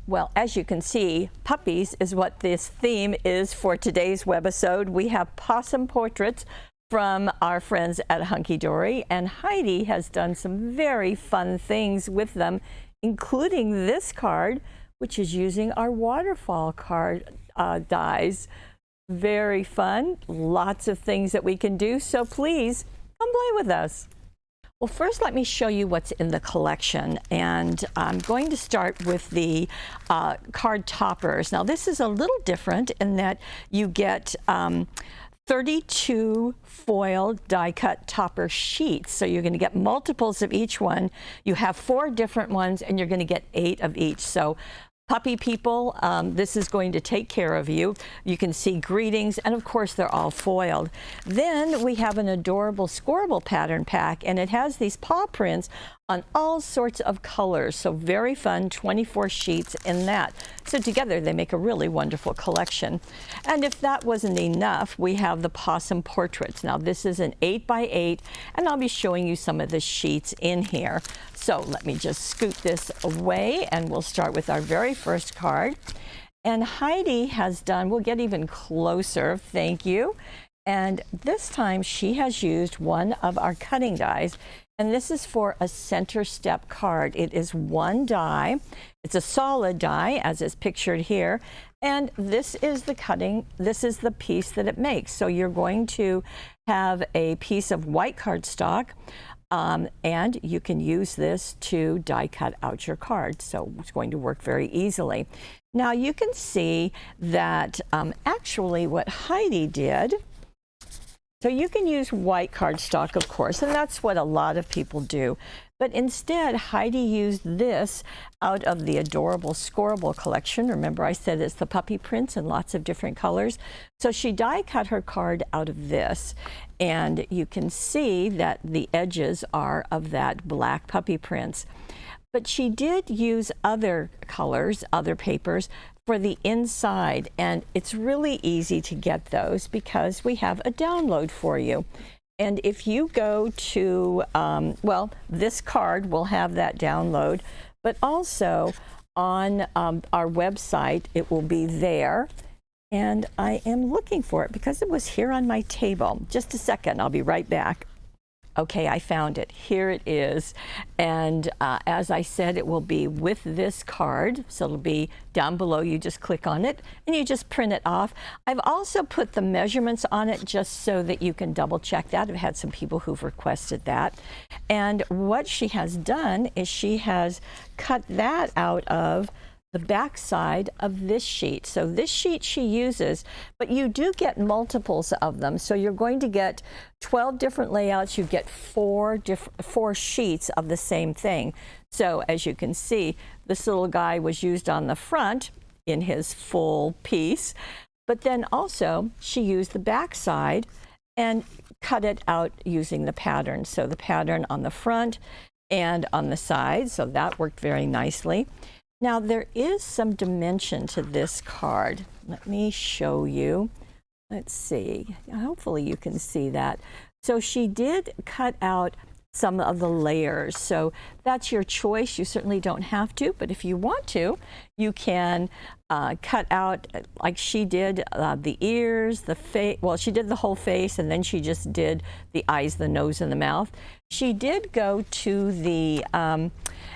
Well, as you can see, puppies is what this theme is for today's webisode. We have possum portraits from our friends at Hunkydory, and Heidi has done some very fun things with them, including this card, which is using our waterfall card dies. Very fun, lots of things that we can do, so please come play with us. Well, first let me show you what's in the collection, and I'm going to start with the card toppers. Now this is a little different in that you get 32 foil die-cut topper sheets, so you're going to get multiples of each one. You have 4 different ones, and you're going to get 8 of each. So puppy people, this is going to take care of you. You can see greetings, and of course they're all foiled. Then we have an adorable scoreable pattern pack, and it has these paw prints on all sorts of colors. So very fun, 24 sheets in that. So together they make a really wonderful collection. And if that wasn't enough, we have the possum portraits. Now this is an 8x8, and I'll be showing you some of the sheets in here. So let me just scoot this away, and we'll start with our very first card. And Heidi has done, we'll get even closer, thank you. And this time she has used one of our cutting dies, and this is for a center step card. It is 1 die. It's a solid die, as is pictured here. And this is the cutting, this is the piece that it makes. So you're going to have a piece of white cardstock, and you can use this to die cut out your card. So it's going to work very easily. Now you can see that actually what Heidi did, so you can use white cardstock, of course, and that's what a lot of people do. But instead, Heidi used this out of the adorable scoreable collection. Remember, I said it's the puppy prints in lots of different colors. So she die cut her card out of this, and you can see that the edges are of that black puppy prints. But she did use other colors, other papers, for the inside, and it's really easy to get those because we have a download for you. And if you go to, well, this card will have that download, but also on our website, it will be there. And I am looking for it because it was here on my table. Just a second, I'll be right back. Okay, I found it. Here it is. And as I said, it will be with this card. So it'll be down below. You just click on it and you just print it off. I've also put the measurements on it just so that you can double check that. I've had some people who've requested that. And what she has done is she has cut that out of the back side of this sheet. So this sheet she uses, but you do get multiples of them. So you're going to get 12 different layouts. You get 4 sheets of the same thing. So as you can see, this little guy was used on the front in his full piece, but then also she used the back side and cut it out using the pattern. So the pattern on the front and on the side. So that worked very nicely. Now there is some dimension to this card. Let me show you. Let's see. Hopefully you can see that. So she did cut out some of the layers. So that's your choice. You certainly don't have to, but if you want to, you can cut out, like she did, the ears, the face. Well, she did the whole face, and then she just did the eyes, the nose, and the mouth. She did go to the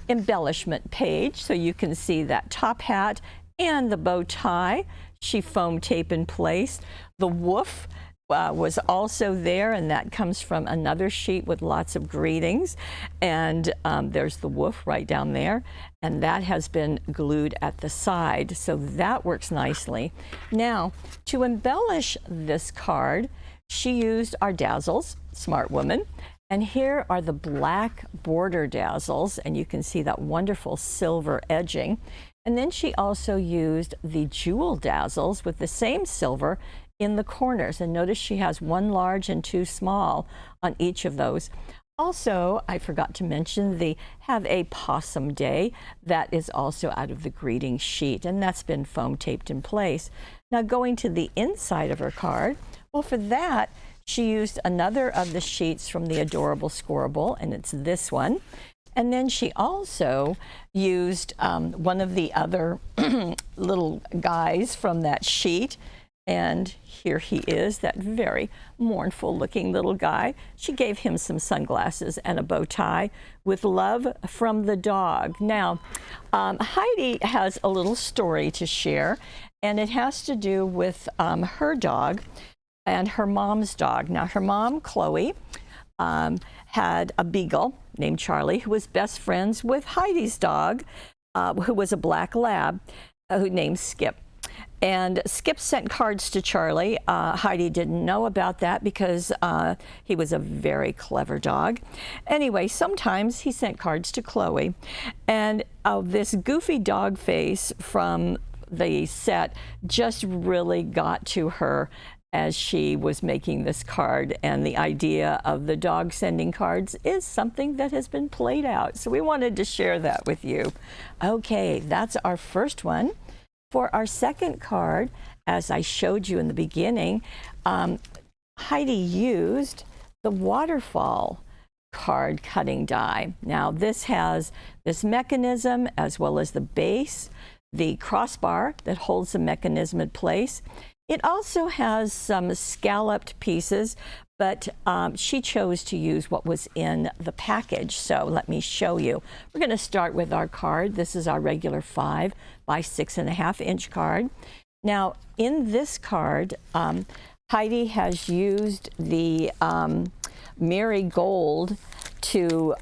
embellishment page, so you can see that top hat and the bow tie. She foam tape in place. The woof was also there, and that comes from another sheet with lots of greetings. And there's the woof right down there, and that has been glued at the side, so that works nicely. Now, to embellish this card, she used our dazzles, smart woman. And here are the black border dazzles, and you can see that wonderful silver edging. And then she also used the jewel dazzles with the same silver in the corners. And notice she has 1 large and 2 small on each of those. Also, I forgot to mention the Have a Possum Day. That is also out of the greeting sheet, and that's been foam taped in place. Now going to the inside of her card, well, for that, she used another of the sheets from the adorable scoreable, and it's this one. And then she also used one of the other little guys from that sheet. And here he is, that very mournful looking little guy. She gave him some sunglasses and a bow tie with love from the dog. Now, Heidi has a little story to share, and it has to do with her dog and her mom's dog. Now, her mom, Chloe, had a beagle named Charlie who was best friends with Heidi's dog, who was a black lab, who named Skip. And Skip sent cards to Charlie. Heidi didn't know about that because he was a very clever dog. Anyway, sometimes he sent cards to Chloe. And this goofy dog face from the set just really got to her as she was making this card. And the idea of the dog sending cards is something that has been played out. So we wanted to share that with you. Okay, that's our first one. For our second card, as I showed you in the beginning, Heidi used the waterfall card cutting die. Now this has this mechanism as well as the base, the crossbar that holds the mechanism in place. It also has some scalloped pieces, but she chose to use what was in the package. So let me show you. We're going to start with our card. This is our regular 5 by 6.5 inch card. Now in this card, Heidi has used the marigold to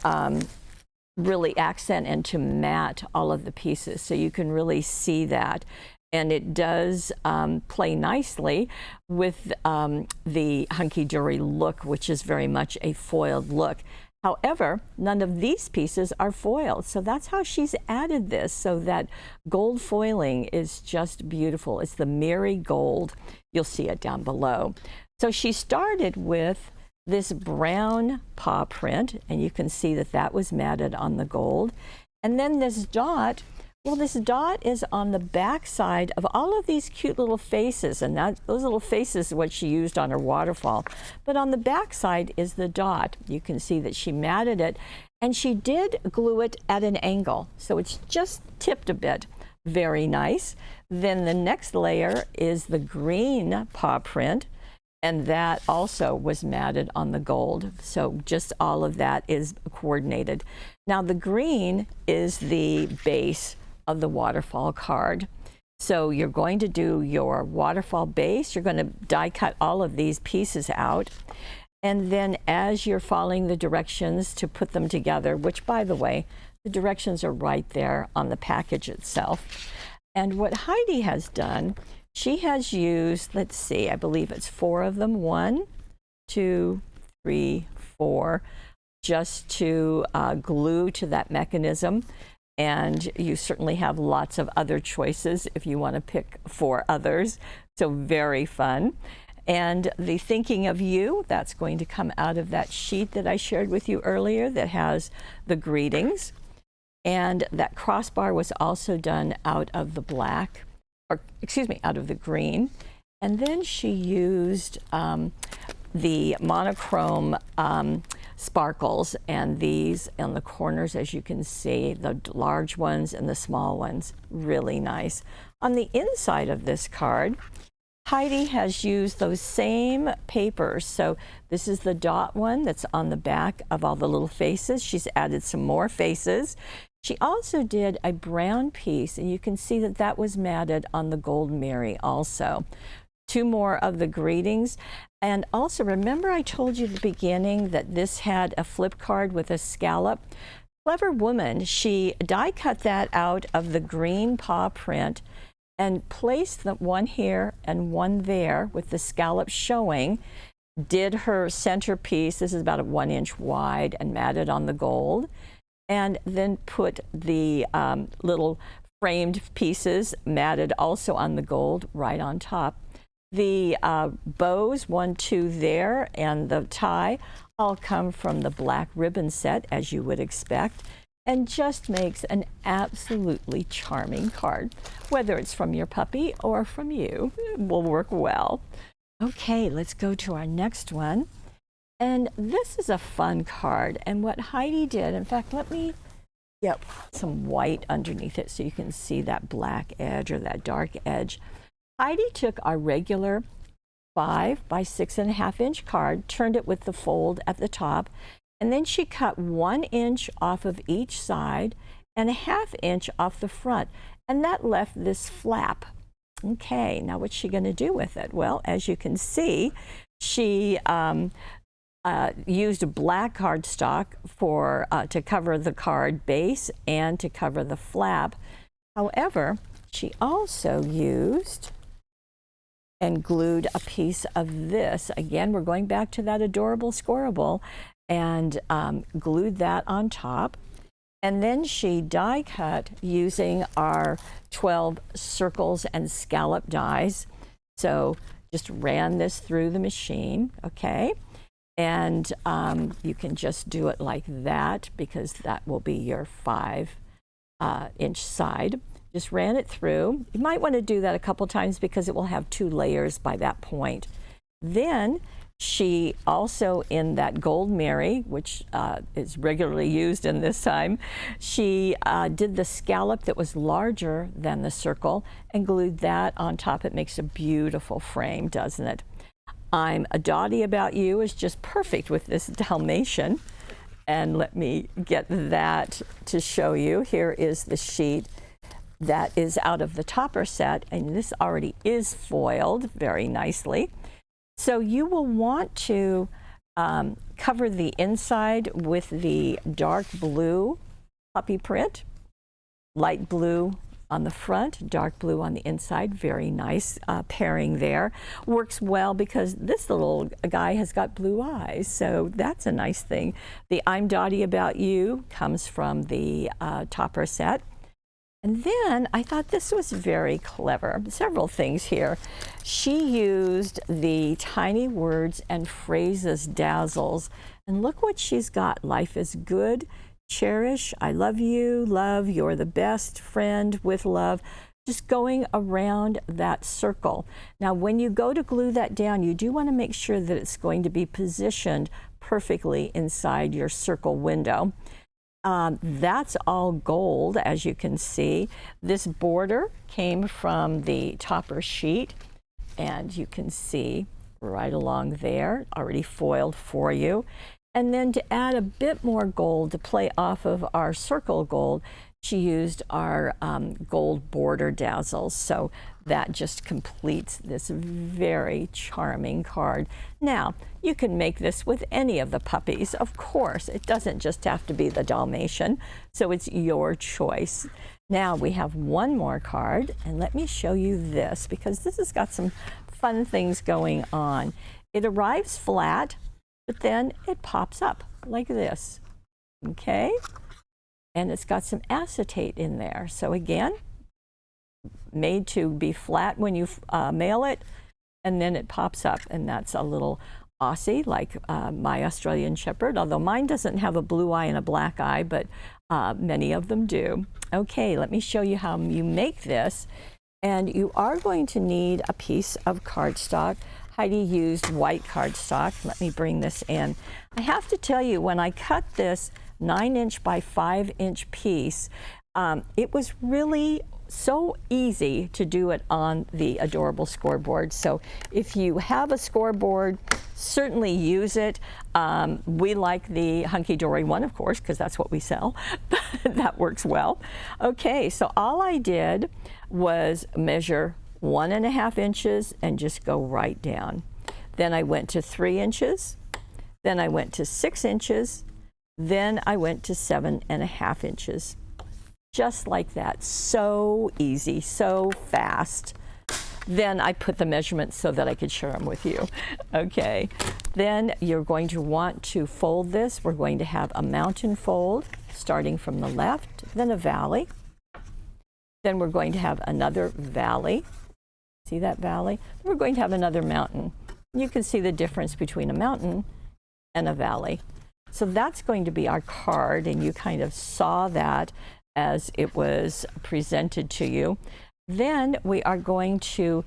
really accent and to matte all of the pieces. So you can really see that. And it does play nicely with the Hunkydory look, which is very much a foiled look. However, none of these pieces are foiled. So that's how she's added this. So that gold foiling is just beautiful. It's the marigold. You'll see it down below. So she started with this brown paw print, and you can see that that was matted on the gold. And then this dot. Well, this dot is on the back side of all of these cute little faces, and those little faces are what she used on her waterfall. But on the back side is the dot. You can see that she matted it, and she did glue it at an angle, so it's just tipped a bit. Very nice. Then the next layer is the green paw print, and that also was matted on the gold. So just all of that is coordinated. Now the green is the base of the waterfall card. So you're going to do your waterfall base. You're going to die cut all of these pieces out. And then as you're following the directions to put them together, which by the way, the directions are right there on the package itself. And what Heidi has done, she has used, let's see, I believe it's 4 of them. 1, 2, 3, 4, just to glue to that mechanism. And you certainly have lots of other choices if you want to pick 4 others. So very fun. And the thinking of you, that's going to come out of that sheet that I shared with you earlier that has the greetings. And that crossbar was also done out of the black, or excuse me, out of the green. And then she used the monochrome sparkles, and these on the corners, as you can see, the large ones and the small ones, really nice. On the inside of this card, Heidi has used those same papers. So this is the dot one that's on the back of all the little faces. She's added some more faces. She also did a brown piece, and you can see that that was matted on the gold Mary also. 2 more of the greetings. And also, remember I told you at the beginning that this had a flip card with a scallop? Clever woman, she die cut that out of the green paw print and placed the one here and one there with the scallop showing. Did her centerpiece, this is about 1 inch wide, and matted on the gold. And then put the little framed pieces matted also on the gold right on top. The bows, 1, 2 there, and the tie all come from the black ribbon set, as you would expect, and just makes an absolutely charming card. Whether it's from your puppy or from you, it will work well. Okay, let's go to our next one. And this is a fun card. And what Heidi did, in fact, let me get some white underneath it so you can see that black edge or that dark edge. Heidi took our regular 5 by 6.5 inch card, turned it with the fold at the top, and then she cut 1 inch off of each side and 1/2 inch off the front, and that left this flap. Okay, now what's she going to do with it? Well, as you can see, she used black cardstock for to cover the card base and to cover the flap. However, she also used and glued a piece of this. Again, we're going back to that adorable scoreable, and glued that on top. And then she die cut using our 12 circles and scallop dies. So just ran this through the machine, okay? And you can just do it like that because that will be your 5 inch side. Just ran it through. You might want to do that a couple times because it will have 2 layers by that point. Then she also, in that Gold Mary, which is regularly used in this time, she did the scallop that was larger than the circle and glued that on top. It makes a beautiful frame, doesn't it? I'm a Dottie About You is just perfect with this Dalmatian. And let me get that to show you. Here is the sheet that is out of the topper set, and this already is foiled very nicely. So you will want to cover the inside with the dark blue puppy print, light blue on the front, dark blue on the inside. Very nice pairing there. Works well because this little guy has got blue eyes, so that's a nice thing. The I'm Dottie About You comes from the topper set. And then I thought this was very clever. Several things here. She used the tiny words and phrases dazzles. And look what she's got. Life is good. Cherish. I love you. Love. You're the best friend with love. Just going around that circle. Now, when you go to glue that down, you do want to make sure that it's going to be positioned perfectly inside your circle window. That's all gold, as you can see. This border came from the topper sheet, and you can see right along there, already foiled for you. And then to add a bit more gold to play off of our circle gold, she used our gold border dazzles. So that just completes this very charming card. Now, you can make this with any of the puppies. Of course, it doesn't just have to be the Dalmatian, so it's your choice. Now we have one more card, and let me show you this because this has got some fun things going on. It arrives flat, but then it pops up like this, okay? And it's got some acetate in there. So again, made to be flat when you mail it, and then it pops up, and that's a little Aussie, like my Australian Shepherd, although mine doesn't have a blue eye and a black eye, but many of them do. Okay, let me show you how you make this. And you are going to need a piece of cardstock. Heidi used white cardstock. Let me bring this in. I have to tell you, when I cut this 9-inch by 5-inch piece, it was really so easy to do it on the adorable scoreboard. So if you have a scoreboard, certainly use it. We like the Hunkydory one, of course, because that's what we sell. That works well. Okay, so all I did was measure 1.5 inches and just go right down. Then I went to 3 inches. Then I went to 6 inches. Then I went to 7.5 inches. Just like that. So easy, so fast. Then I put the measurements so that I could share them with you. Okay. Then you're going to want to fold this. We're going to have a mountain fold starting from the left, then a valley. Then we're going to have another valley. See that valley? Then we're going to have another mountain. You can see the difference between a mountain and a valley. So that's going to be our card, and you kind of saw that as it was presented to you. Then we are going to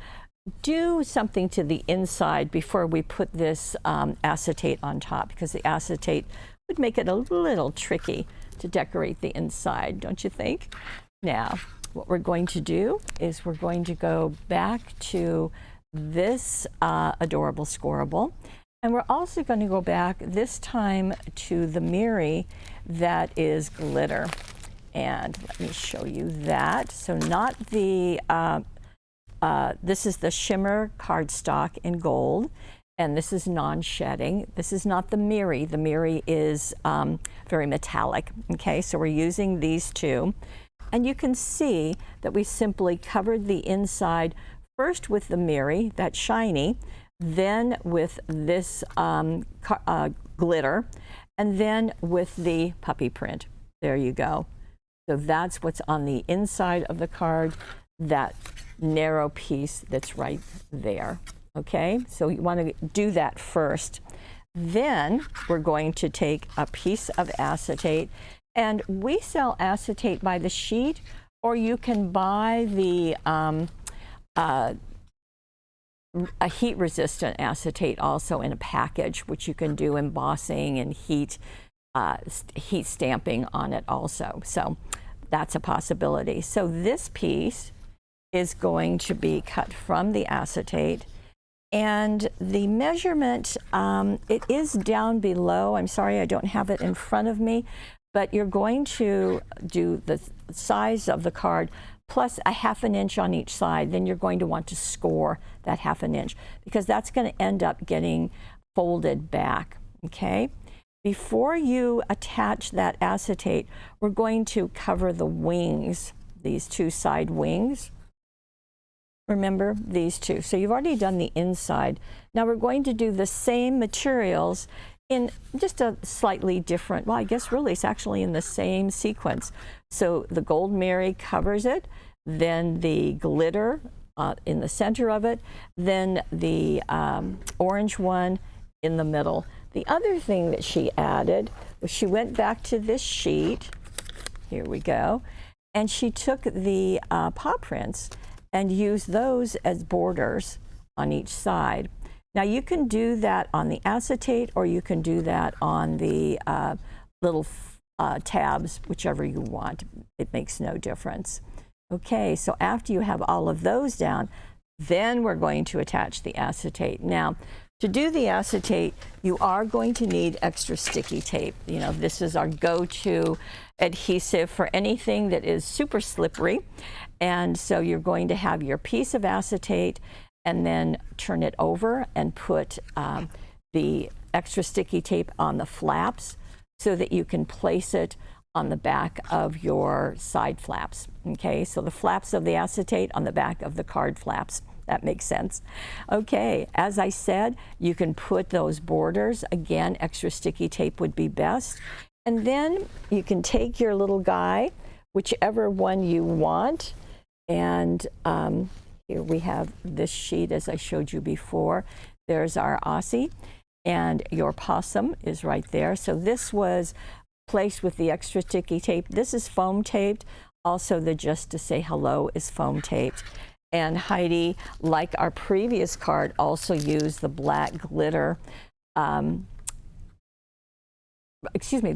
do something to the inside before we put this acetate on top, because the acetate would make it a little tricky to decorate the inside, don't you think? Now, what we're going to do is we're going to go back to this adorable scorable, and we're also going to go back this time to the Miri that is glitter. And let me show you that. So not the, this is the shimmer cardstock in gold, and this is non-shedding. This is not the Miri. The Miri is very metallic, okay? So we're using these two. And you can see that we simply covered the inside first with the Miri, that's shiny, then with this glitter, and then with the puppy print. There you go. So that's what's on the inside of the card, that narrow piece that's right there. Okay, so you want to do that first. Then we're going to take a piece of acetate, and we sell acetate by the sheet, or you can buy the a heat-resistant acetate also in a package, which you can do embossing and heat stamping on it also. So that's a possibility. So this piece is going to be cut from the acetate, and the measurement, it is down below. I'm sorry, I don't have it in front of me, but you're going to do the size of the card plus a ½ inch on each side. Then you're going to want to score that ½ inch, because that's going to end up getting folded back, okay? Before you attach that acetate, we're going to cover the wings, these two side wings. Remember these two. So you've already done the inside. Now we're going to do the same materials in just a slightly different, well, I guess really it's actually in the same sequence. So the gold Miri covers it, then the glitter in the center of it, then the orange one in the middle. The other thing that she added was she went back to this sheet, here we go, and she took the paw prints and used those as borders on each side. Now you can do that on the acetate, or you can do that on the little tabs, whichever you want. It makes no difference. Okay, so after you have all of those down, then we're going to attach the acetate. Now, to do the acetate, you are going to need extra sticky tape. You know, this is our go-to adhesive for anything that is super slippery. And so you're going to have your piece of acetate and then turn it over and put the extra sticky tape on the flaps so that you can place it on the back of your side flaps. Okay, so the flaps of the acetate on the back of the card flaps. That makes sense. Okay, as I said, you can put those borders. Again, extra sticky tape would be best. And then you can take your little guy, whichever one you want, and here we have this sheet as I showed you before. There's our Aussie, and your Pawsome is right there. So this was placed with the extra sticky tape. This is foam taped. Also, the Just to Say Hello is foam taped. And Heidi, like our previous card, also used the black glitter, the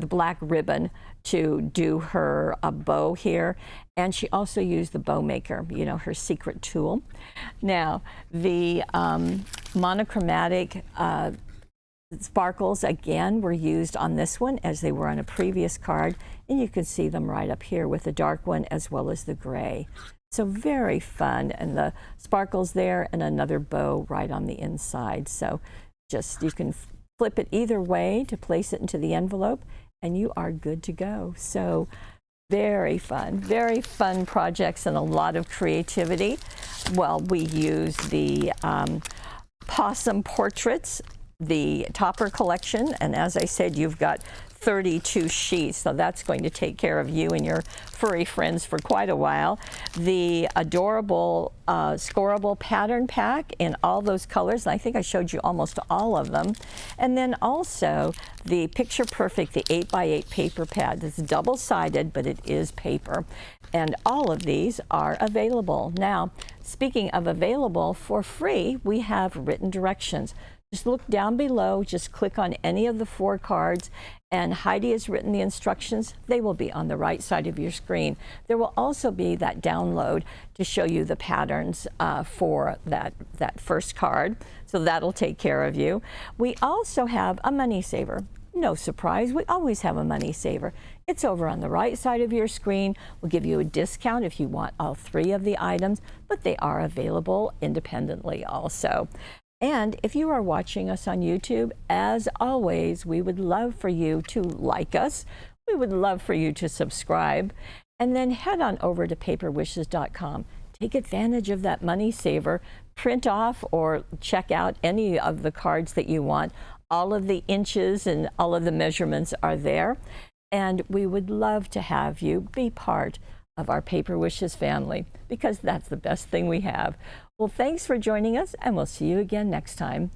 black ribbon to do her bow here. And she also used the bow maker, you know, her secret tool. Now, the monochromatic sparkles, again, were used on this one as they were on a previous card. And you can see them right up here with the dark one as well as the gray. So very fun, and the sparkles there and another bow right on the inside. So just, you can flip it either way to place it into the envelope and you are good to go. So very fun projects and a lot of creativity. Well, we use the Pawsome portraits, the topper collection, and as I said, you've got 32 sheets, so that's going to take care of you and your furry friends for quite a while. The adorable scoreable pattern pack in all those colors, and I think I showed you almost all of them. And then also the Picture Perfect, the 8x8 paper pad. It's double-sided, but it is paper. And all of these are available. Now, Speaking of available for free, we have written directions. Just look down below, just click on any of the 4 cards, and Heidi has written the instructions. They will be on the right side of your screen. There will also be that download to show you the patterns for that first card, so that'll take care of you. We also have a money saver. No surprise, we always have a money saver. It's over on the right side of your screen. We'll give you a discount if you want all 3 of the items, but they are available independently also. And if you are watching us on YouTube, as always, we would love for you to like us. We would love for you to subscribe. And then head on over to paperwishes.com. Take advantage of that money saver. Print off or check out any of the cards that you want. All of the inches and all of the measurements are there. And we would love to have you be part of our Paper Wishes family, because that's the best thing we have. Well, thanks for joining us, and we'll see you again next time.